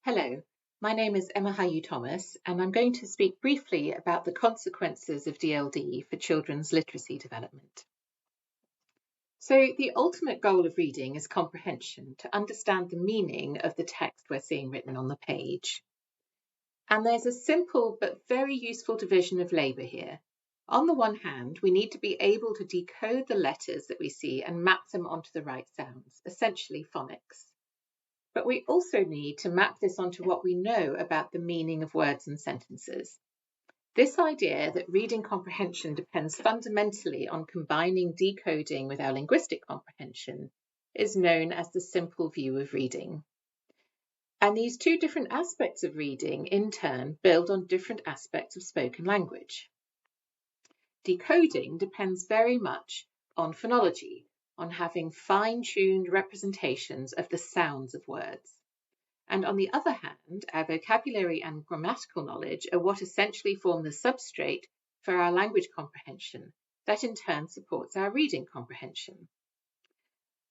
Hello, my name is Emma Hayiou-Thomas and I'm going to speak briefly about the consequences of DLD for children's literacy development. So the ultimate goal of reading is comprehension, to understand the meaning of the text we're seeing written on the page. And there's a simple but very useful division of labour here. On the one hand, we need to be able to decode the letters that we see and map them onto the right sounds, essentially phonics. But we also need to map this onto what we know about the meaning of words and sentences. This idea that reading comprehension depends fundamentally on combining decoding with our linguistic comprehension is known as the simple view of reading. And these two different aspects of reading, in turn, build on different aspects of spoken language. Decoding depends very much on phonology, on having fine-tuned representations of the sounds of words. And on the other hand, our vocabulary and grammatical knowledge are what essentially form the substrate for our language comprehension, that in turn supports our reading comprehension.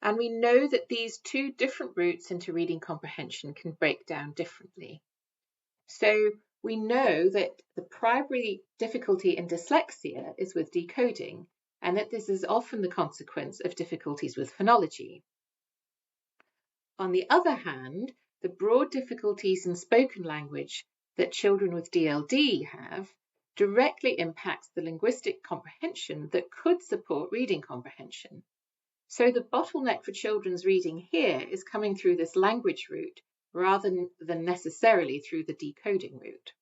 And we know that these two different routes into reading comprehension can break down differently. So we know that the primary difficulty in dyslexia is with decoding, and that this is often the consequence of difficulties with phonology. On the other hand, the broad difficulties in spoken language that children with DLD have directly impacts the linguistic comprehension that could support reading comprehension. So the bottleneck for children's reading here is coming through this language route rather than necessarily through the decoding route.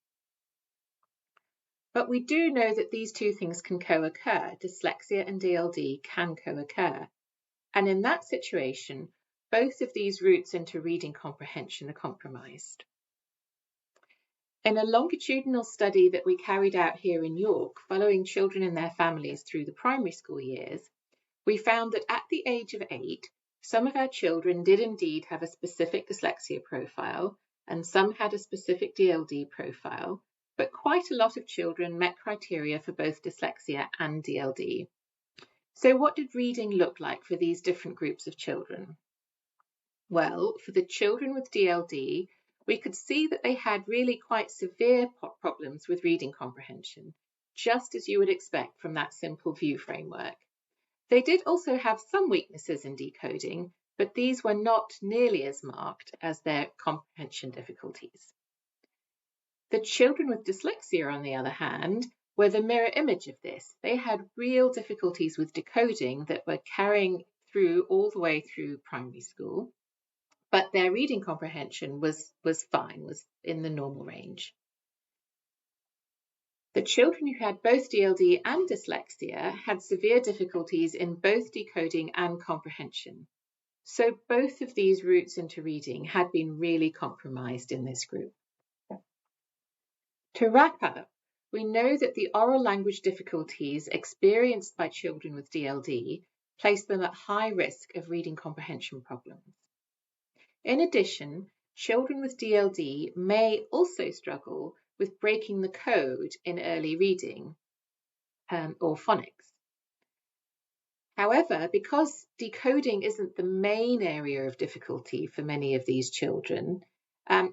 But we do know that these two things can co-occur. Dyslexia and DLD can co-occur. And in that situation, both of these routes into reading comprehension are compromised. In a longitudinal study that we carried out here in York, following children and their families through the primary school years, we found that at the age of 8, some of our children did indeed have a specific dyslexia profile, and some had a specific DLD profile, but quite a lot of children met criteria for both dyslexia and DLD. So what did reading look like for these different groups of children? Well, for the children with DLD, we could see that they had really quite severe problems with reading comprehension, just as you would expect from that simple view framework. They did also have some weaknesses in decoding, but these were not nearly as marked as their comprehension difficulties. The children with dyslexia, on the other hand, were the mirror image of this. They had real difficulties with decoding that were carrying through all the way through primary school, but their reading comprehension was fine, was in the normal range. The children who had both DLD and dyslexia had severe difficulties in both decoding and comprehension. So both of these routes into reading had been really compromised in this group. To wrap up, we know that the oral language difficulties experienced by children with DLD place them at high risk of reading comprehension problems. In addition, children with DLD may also struggle with breaking the code in early reading or phonics. However, because decoding isn't the main area of difficulty for many of these children,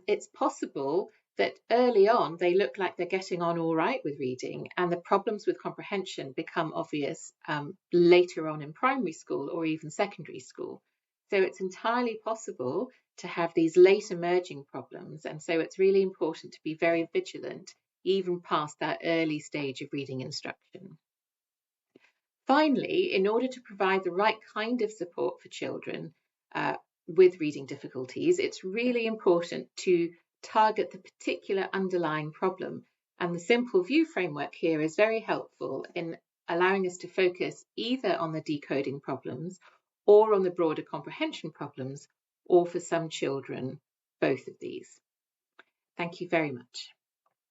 it's possible that early on they look like they're getting on all right with reading, and the problems with comprehension become obvious later on in primary school or even secondary school. So it's entirely possible to have these late emerging problems, and so it's really important to be very vigilant even past that early stage of reading instruction. Finally, in order to provide the right kind of support for children with reading difficulties, it's really important to target the particular underlying problem, and the simple view framework here is very helpful in allowing us to focus either on the decoding problems or on the broader comprehension problems, or for some children, both of these. Thank you very much.